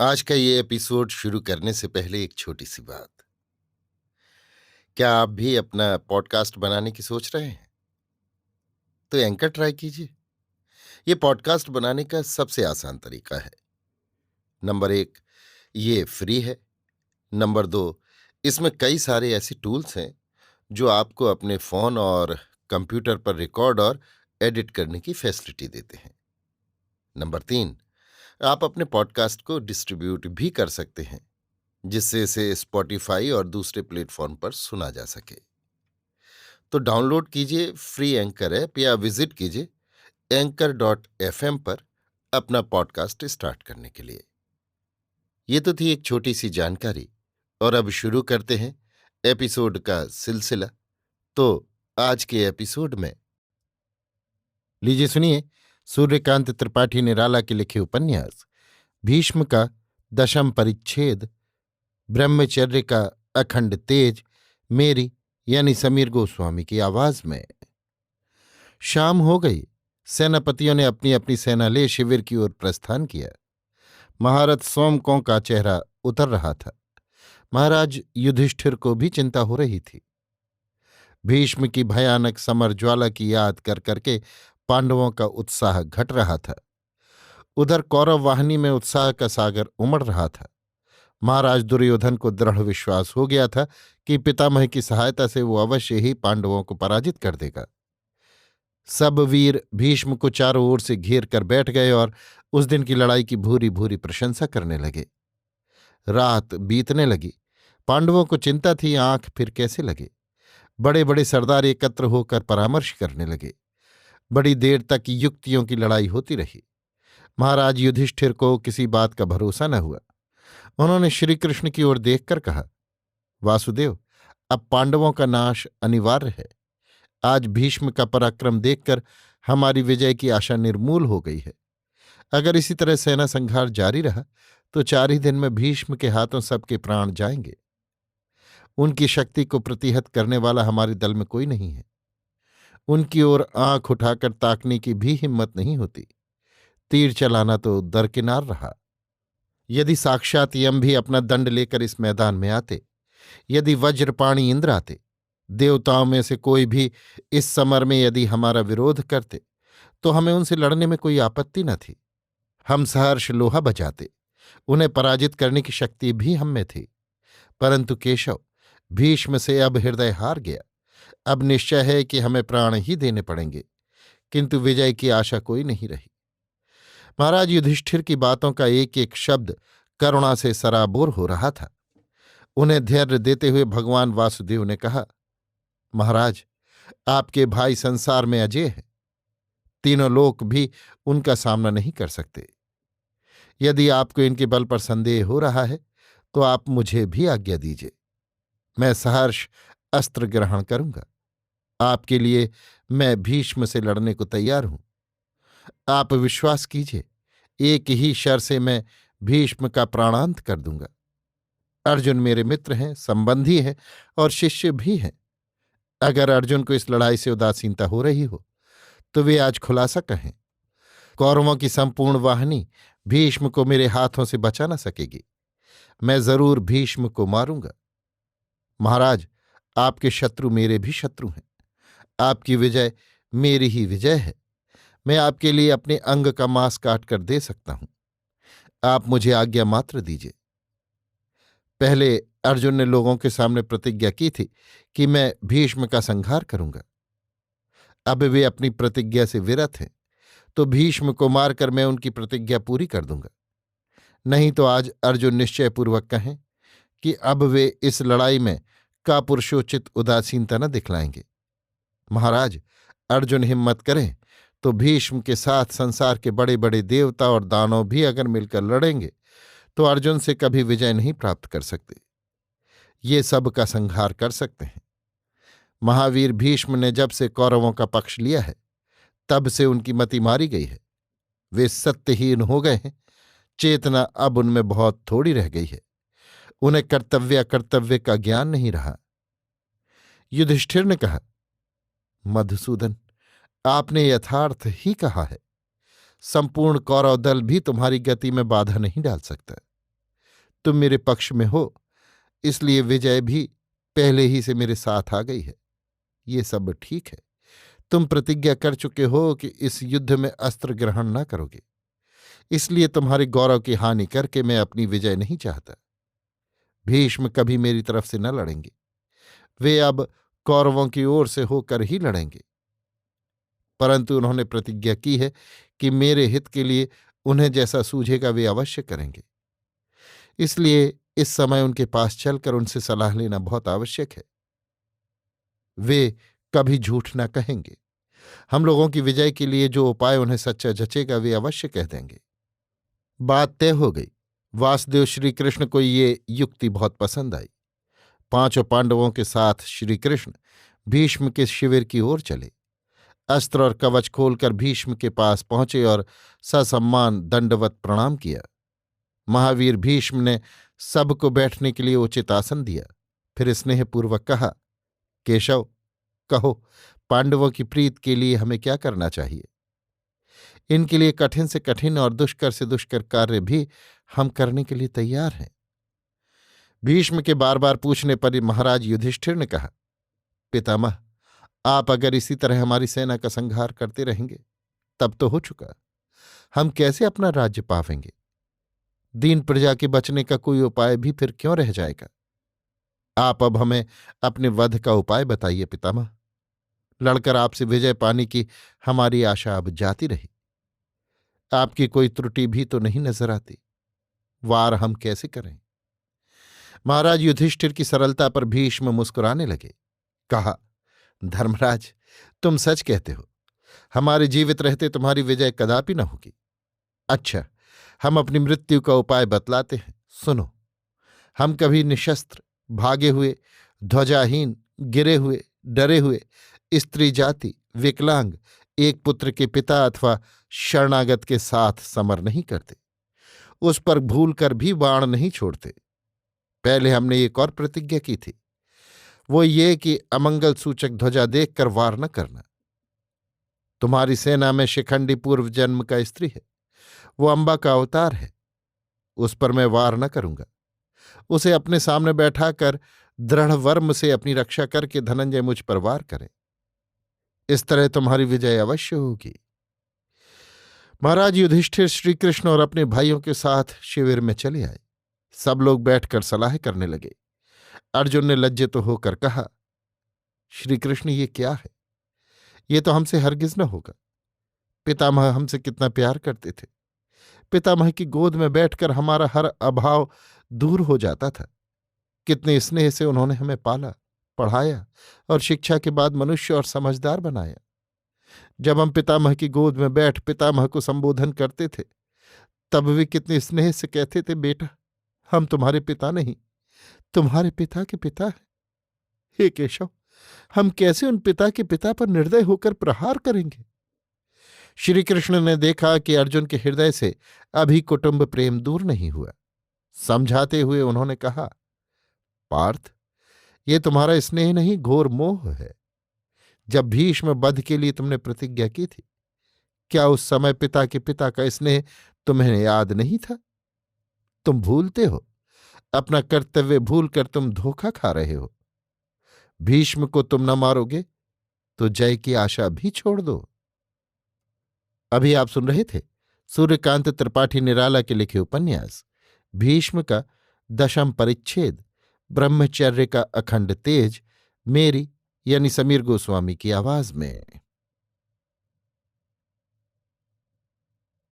आज का ये एपिसोड शुरू करने से पहले एक छोटी सी बात। क्या आप भी अपना पॉडकास्ट बनाने की सोच रहे हैं? तो एंकर ट्राई कीजिए। ये पॉडकास्ट बनाने का सबसे आसान तरीका है। नंबर 1, ये फ्री है। नंबर 2, इसमें कई सारे ऐसे टूल्स हैं जो आपको अपने फोन और कंप्यूटर पर रिकॉर्ड और एडिट करने की फैसिलिटी देते हैं। नंबर 3, आप अपने पॉडकास्ट को डिस्ट्रीब्यूट भी कर सकते हैं, जिससे इसे स्पॉटिफाई और दूसरे प्लेटफॉर्म पर सुना जा सके। तो डाउनलोड कीजिए फ्री एंकर ऐप या विजिट कीजिए anchor.fm पर अपना पॉडकास्ट स्टार्ट करने के लिए। ये तो थी एक छोटी सी जानकारी, और अब शुरू करते हैं एपिसोड का सिलसिला। तो आज के एपिसोड में लीजिए सुनिए सूर्यकांत त्रिपाठी निराला के लिखे उपन्यास भीष्म का 10वां परिच्छेद, ब्रह्मचर्य का अखंड तेज, मेरी यानी समीर गोस्वामी की आवाज में। शाम हो गई। सेनापतियों ने अपनी अपनी सेना ले शिविर की ओर प्रस्थान किया। महारथ सोमकों का चेहरा उतर रहा था। महाराज युधिष्ठिर को भी चिंता हो रही थी। भीष्म की भयानक समर ज्वाला की याद कर करके पांडवों का उत्साह घट रहा था। उधर कौरव वाहिनी में उत्साह का सागर उमड़ रहा था। महाराज दुर्योधन को दृढ़ विश्वास हो गया था कि पितामह की सहायता से वो अवश्य ही पांडवों को पराजित कर देगा। सब वीर भीष्म को चारों ओर से घेर कर बैठ गए और उस दिन की लड़ाई की भूरी भूरी प्रशंसा करने लगे। रात बीतने लगी। पांडवों को चिंता थी आंख फिर कैसे लगे। बड़े बड़े सरदार एकत्र होकर परामर्श करने लगे। बड़ी देर तक युक्तियों की लड़ाई होती रही। महाराज युधिष्ठिर को किसी बात का भरोसा न हुआ। उन्होंने श्री कृष्ण की ओर देखकर कहा, वासुदेव, अब पांडवों का नाश अनिवार्य है। आज भीष्म का पराक्रम देखकर हमारी विजय की आशा निर्मूल हो गई है। अगर इसी तरह सेना संहार जारी रहा तो 4 ही दिन में भीष्म के हाथों सबके प्राण जाएंगे। उनकी शक्ति को प्रतिहत करने वाला हमारे दल में कोई नहीं है। उनकी ओर आंख उठाकर ताकने की भी हिम्मत नहीं होती। तीर चलाना तो दरकिनार रहा। यदि साक्षात यम भी अपना दंड लेकर इस मैदान में आते, यदि वज्रपाणी इंद्र आते, देवताओं में से कोई भी इस समर में यदि हमारा विरोध करते, तो हमें उनसे लड़ने में कोई आपत्ति न थी। हम सहर्ष लोहा बजाते। उन्हें पराजित करने की शक्ति भी हम में थी। परंतु केशव, भीष्म से अब हृदय हार गया। अब निश्चय है कि हमें प्राण ही देने पड़ेंगे, किंतु विजय की आशा कोई नहीं रही। महाराज युधिष्ठिर की बातों का एक एक शब्द करुणा से सराबोर हो रहा था। उन्हें धैर्य देते हुए भगवान वासुदेव ने कहा, महाराज, आपके भाई संसार में अजेय हैं। तीनों लोक भी उनका सामना नहीं कर सकते। यदि आपको इनके बल पर संदेह हो रहा है तो आप मुझे भी आज्ञा दीजिए। मैं सहर्ष अस्त्र ग्रहण करूंगा। आपके लिए मैं भीष्म से लड़ने को तैयार हूं। आप विश्वास कीजिए, एक ही शर से मैं भीष्म का प्राणांत कर दूंगा। अर्जुन मेरे मित्र हैं, संबंधी हैं और शिष्य भी हैं। अगर अर्जुन को इस लड़ाई से उदासीनता हो रही हो तो वे आज खुलासा कहें। कौरवों की संपूर्ण वाहिनी भीष्म को मेरे हाथों से बचा न सकेगी। मैं जरूर भीष्म को मारूंगा। महाराज, आपके शत्रु मेरे भी शत्रु हैं। आपकी विजय मेरी ही विजय है। मैं आपके लिए अपने अंग का मांस काट कर दे सकता हूं। आप मुझे आज्ञा मात्र दीजिए। पहले अर्जुन ने लोगों के सामने प्रतिज्ञा की थी कि मैं भीष्म का संहार करूंगा। अब वे अपनी प्रतिज्ञा से विरत हैं, तो भीष्म को मारकर मैं उनकी प्रतिज्ञा पूरी कर दूंगा। नहीं तो आज अर्जुन निश्चयपूर्वक कहें कि अब वे इस लड़ाई में कापुरुषोचित उदासीनता न दिखलाएंगे। महाराज, अर्जुन हिम्मत करें तो भीष्म के साथ संसार के बड़े बड़े देवता और दानव भी अगर मिलकर लड़ेंगे तो अर्जुन से कभी विजय नहीं प्राप्त कर सकते। ये सब का संहार कर सकते हैं। महावीर भीष्म ने जब से कौरवों का पक्ष लिया है तब से उनकी मति मारी गई है। वे सत्यहीन हो गए हैं। चेतना अब उनमें बहुत थोड़ी रह गई है। उन्हें कर्तव्य अकर्तव्य का ज्ञान नहीं रहा। युधिष्ठिर ने कहा, मधुसूदन, आपने यथार्थ ही कहा है। संपूर्ण कौरव दल भी तुम्हारी गति में बाधा नहीं डाल सकता। तुम मेरे पक्ष में हो, इसलिए विजय भी पहले ही से मेरे साथ आ गई है। ये सब ठीक है। तुम प्रतिज्ञा कर चुके हो कि इस युद्ध में अस्त्र ग्रहण न करोगे, इसलिए तुम्हारे गौरव की हानि करके मैं अपनी विजय नहीं चाहता। भीष्म कभी मेरी तरफ से न लड़ेंगे, वे अब कौरवों की ओर से होकर ही लड़ेंगे। परंतु उन्होंने प्रतिज्ञा की है कि मेरे हित के लिए उन्हें जैसा सूझेगा वे अवश्य करेंगे। इसलिए इस समय उनके पास चलकर उनसे सलाह लेना बहुत आवश्यक है। वे कभी झूठ न कहेंगे। हम लोगों की विजय के लिए जो उपाय उन्हें सच्चा जचेगा वे अवश्य कह देंगे। बात तय हो गई। वासुदेव श्री कृष्ण को ये युक्ति बहुत पसंद आई। पांचों पांडवों के साथ श्री कृष्ण भीष्म के शिविर की ओर चले। अस्त्र और कवच खोलकर भीष्म के पास पहुंचे और ससम्मान दंडवत प्रणाम किया। महावीर भीष्म ने सबको बैठने के लिए उचित आसन दिया। फिर स्नेहपूर्वक कहा, केशव, कहो, पांडवों की प्रीत के लिए हमें क्या करना चाहिए? इनके लिए कठिन से कठिन और दुष्कर से दुष्कर कार्य भी हम करने के लिए तैयार हैं। भीष्म के बार बार पूछने पर महाराज युधिष्ठिर ने कहा, पितामह, आप अगर इसी तरह हमारी सेना का संहार करते रहेंगे तब तो हो चुका। हम कैसे अपना राज्य पावेंगे? दीन प्रजा के बचने का कोई उपाय भी फिर क्यों रह जाएगा? आप अब हमें अपने वध का उपाय बताइए पितामह। लड़कर आपसे विजय पाने की हमारी आशा अब जाती रही। आपकी कोई त्रुटि भी तो नहीं नजर आती। वार हम कैसे करें? महाराज युधिष्ठिर की सरलता पर भीष्म मुस्कुराने लगे। कहा, धर्मराज, तुम सच कहते हो। हमारे जीवित रहते तुम्हारी विजय कदापि न होगी। अच्छा, हम अपनी मृत्यु का उपाय बतलाते हैं, सुनो। हम कभी निशस्त्र, भागे हुए, ध्वजाहीन, गिरे हुए, डरे हुए, स्त्री जाति, विकलांग, एक पुत्र के पिता अथवा शरणागत के साथ समर नहीं करते। उस पर भूल कर भी बाण नहीं छोड़ते। पहले हमने एक और प्रतिज्ञा की थी, वो ये कि अमंगल सूचक ध्वजा देखकर वार न करना। तुम्हारी सेना में शिखंडी पूर्व जन्म का स्त्री है, वो अंबा का अवतार है। उस पर मैं वार न करूंगा। उसे अपने सामने बैठाकर दृढ़ वर्म से अपनी रक्षा करके धनंजय मुझ पर वार करे। इस तरह तुम्हारी विजय अवश्य होगी। महाराज युधिष्ठिर श्री कृष्ण और अपने भाइयों के साथ शिविर में चले आए। सब लोग बैठकर सलाह करने लगे। अर्जुन ने लज्जित होकर कहा, श्री कृष्ण, ये क्या है? ये तो हमसे हरगिज न होगा। पितामह हमसे कितना प्यार करते थे। पितामह की गोद में बैठकर हमारा हर अभाव दूर हो जाता था। कितने स्नेह से उन्होंने हमें पाला, पढ़ाया और शिक्षा के बाद मनुष्य और समझदार बनाया। जब हम पितामह की गोद में बैठ पितामह को संबोधन करते थे तब वे कितने स्नेह से कहते थे, बेटा, हम तुम्हारे पिता नहीं, तुम्हारे पिता के पिता हैं। हे केशव, हम कैसे उन पिता के पिता पर निर्दय होकर प्रहार करेंगे? श्री कृष्ण ने देखा कि अर्जुन के हृदय से अभी कुटुंब प्रेम दूर नहीं हुआ। समझाते हुए उन्होंने कहा, पार्थ, ये तुम्हारा स्नेह नहीं, घोर मोह है। जब भीष्म वध के लिए तुमने प्रतिज्ञा की थी, क्या उस समय पिता के पिता का स्नेह तुम्हें याद नहीं था? तुम भूलते हो। अपना कर्तव्य भूलकर तुम धोखा खा रहे हो। भीष्म को तुम न मारोगे तो जय की आशा भी छोड़ दो। अभी आप सुन रहे थे सूर्यकांत त्रिपाठी निराला के लिखे उपन्यास भीष्म का 10वां परिच्छेद, ब्रह्मचर्य का अखंड तेज, मेरी यानी समीर गोस्वामी की आवाज में।